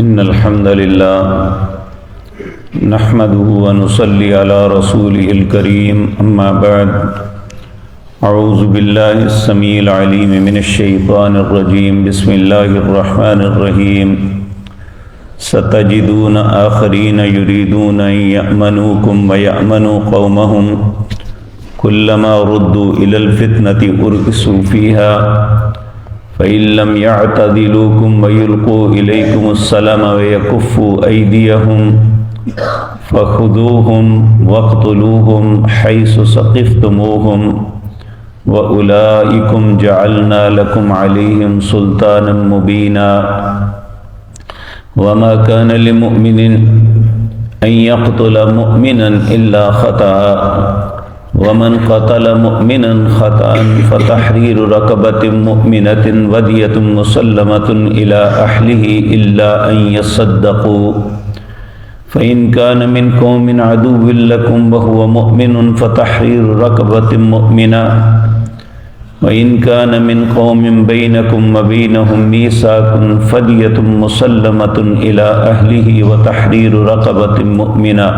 إن الحمد لله نحمده ونصلي على رسوله الكريم أما بعد أعوذ بالله السميع العليم من الشيطان الرجيم بسم الله الرحمن الرحيم ستجدون آخرين يريدون أن يأمنوكم ويأمنوا قومهم كلما ردوا إلى الفتنة أركسوا فيها فإن لم يعتزلوكم ويلقوا إليكم السلام ويكفوا أيديهم فخذوهم واقتلوهم حيث ثقفتموهم وأولئكم جعلنا لكم عليهم سلطانا مبينا وما كان لمؤمن أن يقتل مؤمنا إلا خطأ ومن قتل مؤمنا خطأ فتحرير رقبة مؤمنة ودية مسلمة إلى أهله إلا أن يصدقوا فإن كان من قوم عدو لكم وهو مؤمن فتحرير رقبة مؤمنة وإن كان من قوم بينكم وبينهم ميثاق فدية مسلمة إلى أهله وتحرير رقبة مؤمنة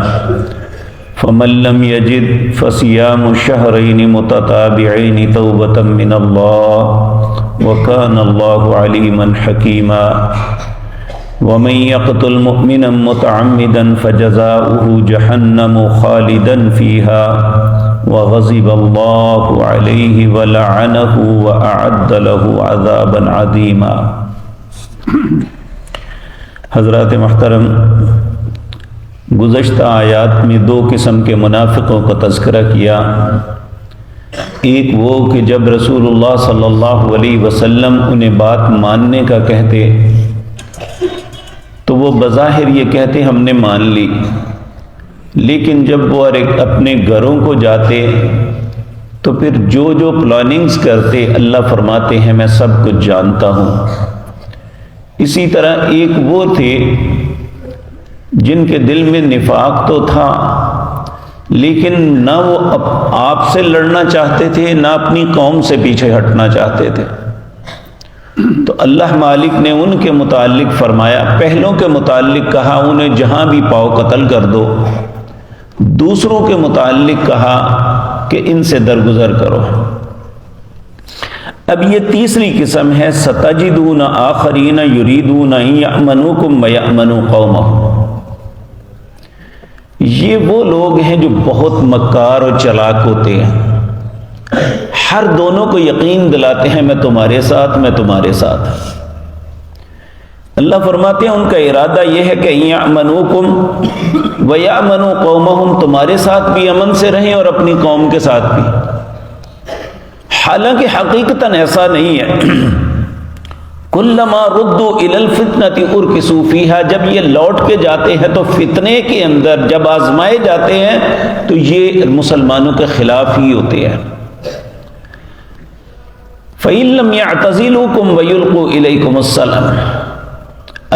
فمن لم يجد فصيام شهرين متتابعين توبة من الله وكان الله عليما حكيما ومن يقتل مؤمنا متعمدا فجزاؤه جهنم خالدا فيها وغضب الله عليه ولعنه وأعد له عذابا عظيما۔ حضرات محترم، گزشتہ آیات میں دو قسم کے منافقوں کا تذکرہ کیا۔ ایک وہ کہ جب رسول اللہ صلی اللہ علیہ وسلم انہیں بات ماننے کا کہتے تو وہ بظاہر یہ کہتے ہم نے مان لی، لیکن جب وہ اپنے گھروں کو جاتے تو پھر جو پلاننگز کرتے اللہ فرماتے ہیں میں سب کچھ جانتا ہوں۔ اسی طرح ایک وہ تھے جن کے دل میں نفاق تو تھا، لیکن نہ وہ آپ سے لڑنا چاہتے تھے نہ اپنی قوم سے پیچھے ہٹنا چاہتے تھے۔ تو اللہ مالک نے ان کے متعلق فرمایا، پہلوں کے متعلق کہا انہیں جہاں بھی پاؤ قتل کر دو، دوسروں کے متعلق کہا کہ ان سے درگزر کرو۔ اب یہ تیسری قسم ہے ستجدون آخرین یریدون ان یأمنوکم ویأمنوا قومہم۔ یہ وہ لوگ ہیں جو بہت مکار اور چلاک ہوتے ہیں، ہر دونوں کو یقین دلاتے ہیں میں تمہارے ساتھ میں تمہارے ساتھ۔ اللہ فرماتے ہیں ان کا ارادہ یہ ہے کہ یأمنوکم ویأمنوا قومہم، تمہارے ساتھ بھی امن سے رہیں اور اپنی قوم کے ساتھ بھی، حالانکہ حقیقتاً ایسا نہیں ہے۔ کلما ردوا الی الفتنۃ ارکسوا فیہا، جب یہ لوٹ کے جاتے ہیں تو فتنے کے اندر جب آزمائے جاتے ہیں تو یہ مسلمانوں کے خلاف ہی ہوتے ہیں۔ فإن لم يعتزلوکم ویلقوا الیکم السلام،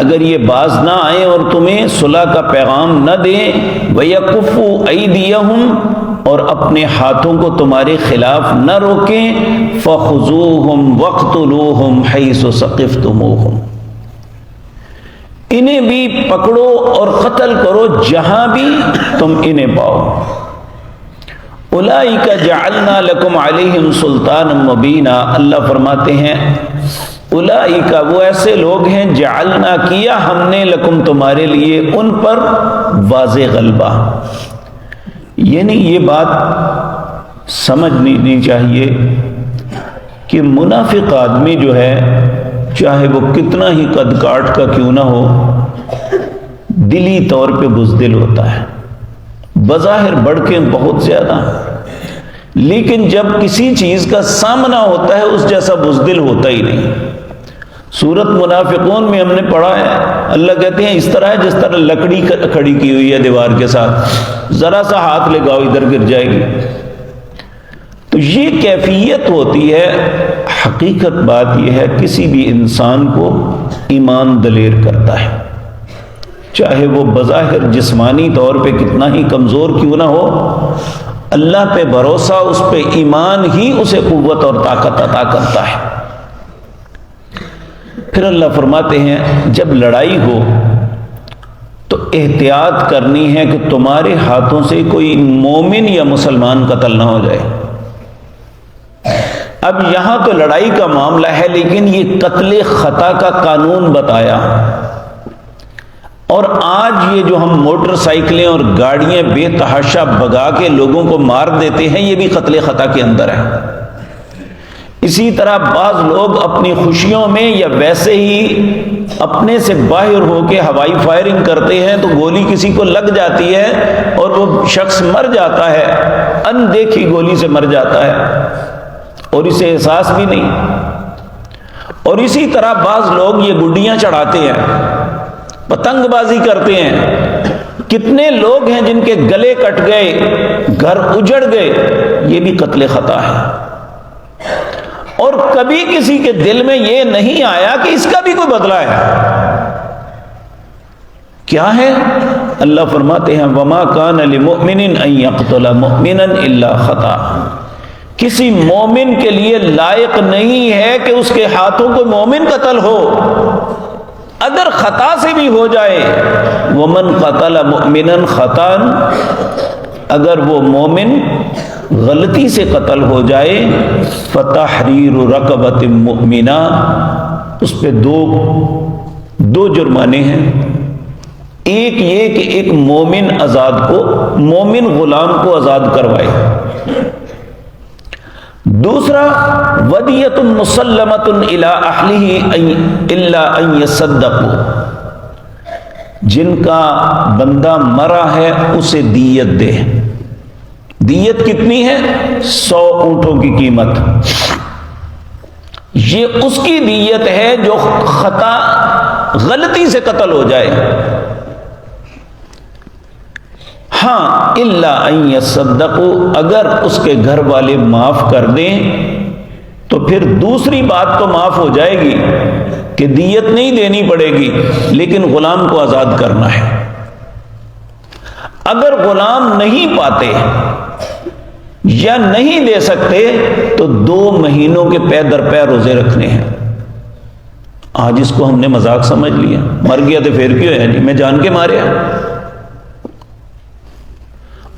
اگر یہ باز نہ آئیں اور تمہیں صلح کا پیغام نہ دیں، ویکفوا ایدیہم، اور اپنے ہاتھوں کو تمہارے خلاف نہ روکیں، فخذوہم واقتلوہم حیث ثقفتموہم، انہیں بھی پکڑو اور قتل کرو جہاں بھی تم انہیں پاؤ۔ اولئک جعلنا لکم علیہم سلطانا مبینا، اللہ فرماتے ہیں اولئک وہ ایسے لوگ ہیں جعلنا کیا ہم نے لکم تمہارے لیے ان پر واضح غلبہ۔ یعنی یہ بات سمجھنی چاہیے کہ منافق آدمی جو ہے چاہے وہ کتنا ہی قد کاٹ کا کیوں نہ ہو، دلی طور پہ بزدل ہوتا ہے، بظاہر بڑکیں بہت زیادہ، لیکن جب کسی چیز کا سامنا ہوتا ہے اس جیسا بزدل ہوتا ہی نہیں۔ سورت منافقون میں ہم نے پڑھا ہے، اللہ کہتے ہیں اس طرح ہے جس طرح لکڑی کھڑی کی ہوئی ہے دیوار کے ساتھ، ذرا سا ہاتھ لگاؤ ادھر گر جائے گی۔ تو یہ کیفیت ہوتی ہے۔ حقیقت بات یہ ہے کسی بھی انسان کو ایمان دلیر کرتا ہے، چاہے وہ بظاہر جسمانی طور پہ کتنا ہی کمزور کیوں نہ ہو، اللہ پہ بھروسہ، اس پہ ایمان ہی اسے قوت اور طاقت عطا کرتا ہے۔ پھر اللہ فرماتے ہیں جب لڑائی ہو احتیاط کرنی ہے کہ تمہارے ہاتھوں سے کوئی مومن یا مسلمان قتل نہ ہو جائے۔ اب یہاں تو لڑائی کا معاملہ ہے، لیکن یہ قتل خطا کا قانون بتایا۔ اور آج یہ جو ہم موٹر سائیکلیں اور گاڑیاں بے تحاشا بگا کے لوگوں کو مار دیتے ہیں، یہ بھی قتل خطا کے اندر ہے۔ اسی طرح بعض لوگ اپنی خوشیوں میں یا ویسے ہی اپنے سے باہر ہو کے ہوائی فائرنگ کرتے ہیں تو گولی کسی کو لگ جاتی ہے اور وہ شخص مر جاتا ہے، اندیکھی گولی سے مر جاتا ہے اور اسے احساس بھی نہیں۔ اور اسی طرح بعض لوگ یہ گڈیاں چڑھاتے ہیں، پتنگ بازی کرتے ہیں، کتنے لوگ ہیں جن کے گلے کٹ گئے، گھر اجڑ گئے، یہ بھی قتل خطا ہے۔ اور کبھی کسی کے دل میں یہ نہیں آیا کہ اس کا بھی کوئی بدلہ ہے۔ کیا ہے؟ اللہ فرماتے ہیں وَمَا كَانَ لِمُؤْمِنٍ أَن يَقْتُلَ مُؤْمِنًا إِلَّا خَطَأً، کسی مومن کے لیے لائق نہیں ہے کہ اس کے ہاتھوں کوئی مومن قتل ہو، اگر خطا سے بھی ہو جائے۔ وَمَنْ قَتَلَ مُؤْمِنًا خَطَأً، اگر وہ مومن غلطی سے قتل ہو جائے، فَتَحْرِيرُ رَقَبَةٍ مُؤْمِنَةٍ، اس پہ دو جرمانے ہیں۔ ایک یہ کہ ایک مومن آزاد کو، مومن غلام کو آزاد کروائے۔ دوسرا وَدِيَةٌ مُسَلَّمَةٌ إِلَىٰ أَهْلِهِ إِلَّا أَن يَصَّدَّقُوا، جن کا بندہ مرا ہے اسے دیت دے۔ دیت کتنی ہے؟ 100 اونٹوں کی قیمت۔ یہ اس کی دیت ہے جو خطا غلطی سے قتل ہو جائے۔ ہاں الا ان یصدقوا، اگر اس کے گھر والے معاف کر دیں تو پھر دوسری بات تو معاف ہو جائے گی کہ دیت نہیں دینی پڑے گی، لیکن غلام کو آزاد کرنا ہے۔ اگر غلام نہیں پاتے یا نہیں دے سکتے تو 2 مہینوں کے پے در پے روزے رکھنے ہیں۔ آج اس کو ہم نے مذاق سمجھ لیا، مر گیا تو پھر کیوں ہے، میں جان کے ماریا۔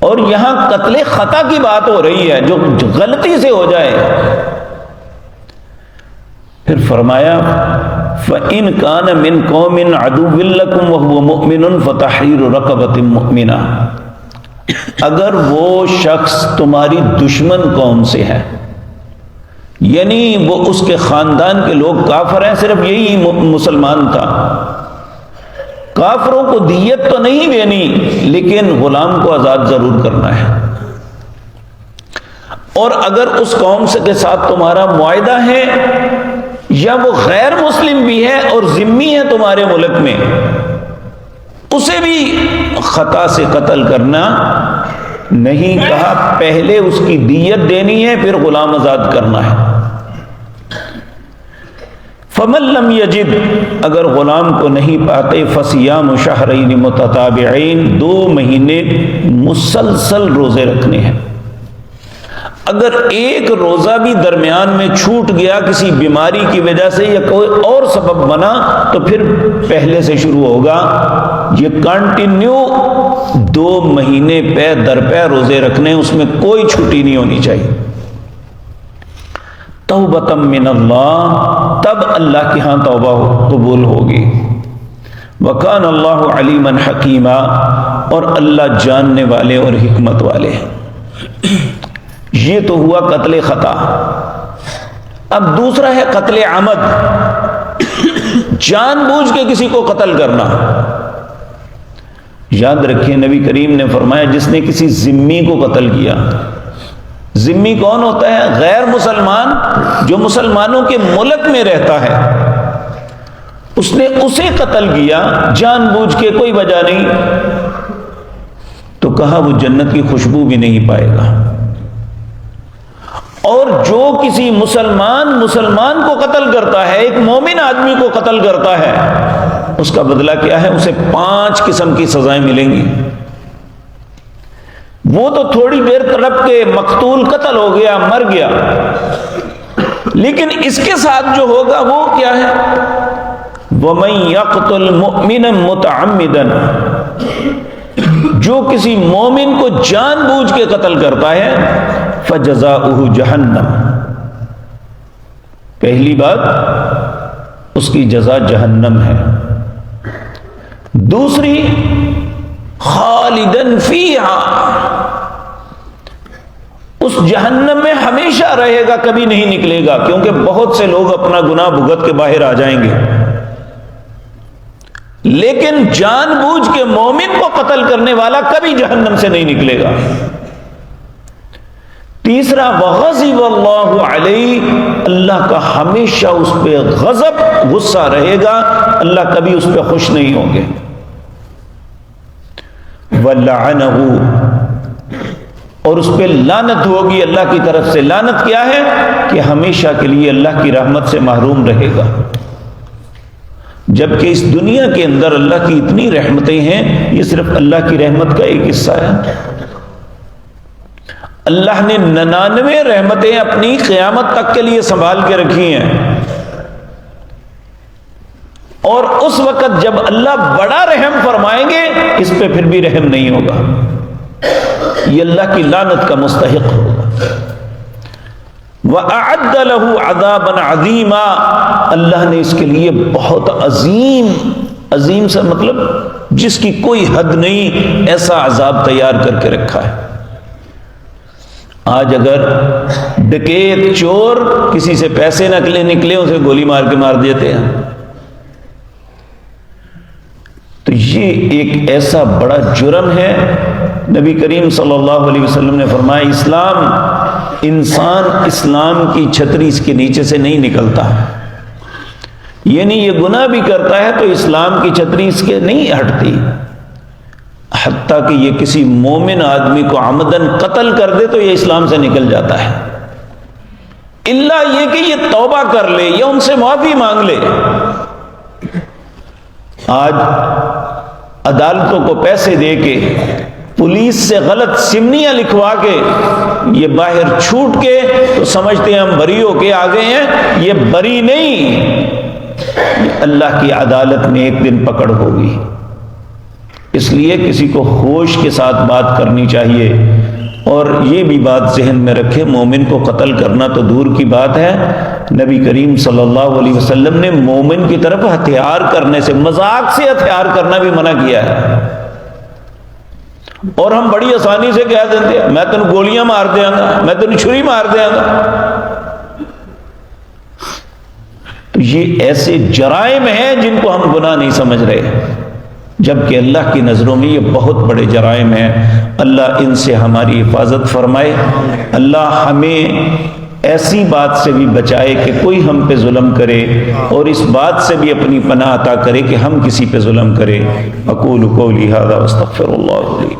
اور یہاں قتل خطا کی بات ہو رہی ہے، جو غلطی سے ہو جائے۔ پھر فرمایا فَإِن كَانَ مِن قَوْمٍ عَدُوٍّ لَكُمْ وَهُوَ مُؤْمِنٌ فَتَحْرِيرُ رَقَبَةٍ مُؤْمِنَةٍ، اگر وہ شخص تمہاری دشمن قوم سے ہے، یعنی وہ اس کے خاندان کے لوگ کافر ہیں، صرف یہی مسلمان تھا، کافروں کو دیت تو نہیں دینی لیکن غلام کو آزاد ضرور کرنا ہے۔ اور اگر اس قوم کے ساتھ تمہارا معاہدہ ہے یا وہ غیر مسلم بھی ہے اور ذمہ ہے تمہارے ملک میں، اسے بھی خطا سے قتل کرنا نہیں کہا، پہلے اس کی دیت دینی ہے پھر غلام آزاد کرنا ہے۔ فَمَن لَّمْ يَجِدْ، اگر غلام کو نہیں پاتے، فَصِيَامُ شَهْرَيْنِ مُتَتَابِعَيْنِ، 2 مہینے مسلسل روزے رکھنے ہیں۔ اگر ایک روزہ بھی درمیان میں چھوٹ گیا کسی بیماری کی وجہ سے یا کوئی اور سبب بنا تو پھر پہلے سے شروع ہوگا۔ یہ کنٹینیو 2 مہینے پے در پے روزے رکھنے، اس میں کوئی چھٹی نہیں ہونی چاہیے۔ توبۃ من اللہ، تب اللہ کے ہاں توبہ قبول ہوگی۔ وکان اللہ علیما حکیما، اور اللہ جاننے والے اور حکمت والے ہیں۔ یہ تو ہوا قتل خطا۔ اب دوسرا ہے قتل عمد، جان بوجھ کے کسی کو قتل کرنا۔ یاد رکھیں نبی کریم نے فرمایا جس نے کسی ذمی کو قتل کیا، ذمی کون ہوتا ہے؟ غیر مسلمان جو مسلمانوں کے ملک میں رہتا ہے، اس نے اسے قتل کیا جان بوجھ کے، کوئی وجہ نہیں، تو کہا وہ جنت کی خوشبو بھی نہیں پائے گا۔ اور جو کسی مسلمان کو قتل کرتا ہے، ایک مومن آدمی کو قتل کرتا ہے، اس کا بدلہ کیا ہے؟ اسے 5 قسم کی سزائیں ملیں گی۔ وہ تو تھوڑی دیر تڑپ کے مقتول قتل ہو گیا، مر گیا، لیکن اس کے ساتھ جو ہوگا وہ کیا ہے؟ وَمَن يَقْتُلْ مُؤْمِنًا مُتَعَمِّدًا، جو کسی مومن کو جان بوجھ کے قتل کرتا ہے فجزاؤہ جہنم، پہلی بات اس کی جزا جہنم ہے، دوسری خالدن فیہا، اس جہنم میں ہمیشہ رہے گا، کبھی نہیں نکلے گا، کیونکہ بہت سے لوگ اپنا گناہ بھگت کے باہر آ جائیں گے، لیکن جان بوجھ کے مومن کو قتل کرنے والا کبھی جہنم سے نہیں نکلے گا۔ تیسرا وغضب اللہ علیہ، اللہ کا ہمیشہ اس پہ غضب، غصہ رہے گا، اللہ کبھی اس پہ خوش نہیں ہوں گے۔ وَلَعَنَهُ، اور اس پہ لعنت ہوگی اللہ کی طرف سے۔ لعنت کیا ہے؟ کہ ہمیشہ کے لیے اللہ کی رحمت سے محروم رہے گا، جبکہ اس دنیا کے اندر اللہ کی اتنی رحمتیں ہیں، یہ صرف اللہ کی رحمت کا ایک حصہ ہے۔ اللہ نے 99 رحمتیں اپنی قیامت تک کے لیے سنبھال کے رکھی ہیں، اور اس وقت جب اللہ بڑا رحم فرمائیں گے اس پہ پھر بھی رحم نہیں ہوگا، یہ اللہ کی لعنت کا مستحق ہوگا۔ وَأَعَدَّ لَهُ عَذَابًا عَظِيمًا، اللہ نے اس کے لیے بہت عظیم، عظیم سے مطلب جس کی کوئی حد نہیں، ایسا عذاب تیار کر کے رکھا ہے۔ آج اگر ڈکیت، چور کسی سے پیسے نکلے اسے گولی مار کے مار دیتے ہیں، تو یہ ایک ایسا بڑا جرم ہے۔ نبی کریم صلی اللہ علیہ وسلم نے فرمایا انسان اسلام کی چھتری اس کے نیچے سے نہیں نکلتا، یعنی یہ گناہ بھی کرتا ہے تو اسلام کی چھتری اس کے نہیں ہٹتی، حتیٰ کہ یہ کسی مومن آدمی کو عمدن قتل کر دے تو یہ اسلام سے نکل جاتا ہے، الا یہ کہ یہ توبہ کر لے یا ان سے معافی مانگ لے۔ آج عدالتوں کو پیسے دے کے، پولیس سے غلط سمنیاں لکھوا کے، یہ باہر چھوٹ کے تو سمجھتے ہیں ہم بری ہو کے آ گئے ہیں، یہ بری نہیں، یہ اللہ کی عدالت میں ایک دن پکڑ ہوگی۔ اس لیے کسی کو ہوش کے ساتھ بات کرنی چاہیے، اور یہ بھی بات ذہن میں رکھے، مومن کو قتل کرنا تو دور کی بات ہے، نبی کریم صلی اللہ علیہ وسلم نے مومن کی طرف ہتھیار کرنے سے، مذاق سے ہتھیار کرنا بھی منع کیا ہے، اور ہم بڑی آسانی سے کہہ دیتے ہیں میں تینوں گولیاں مار دیاں گا، میں تینوں چھری مار دیاں گا۔ تو یہ ایسے جرائم ہیں جن کو ہم گناہ نہیں سمجھ رہے، جبکہ اللہ کی نظروں میں یہ بہت بڑے جرائم ہیں۔ اللہ ان سے ہماری حفاظت فرمائے، اللہ ہمیں ایسی بات سے بھی بچائے کہ کوئی ہم پہ ظلم کرے، اور اس بات سے بھی اپنی پناہ عطا کرے کہ ہم کسی پہ ظلم کریں۔ اقول قولی ھذا واستغفر اللہ لی۔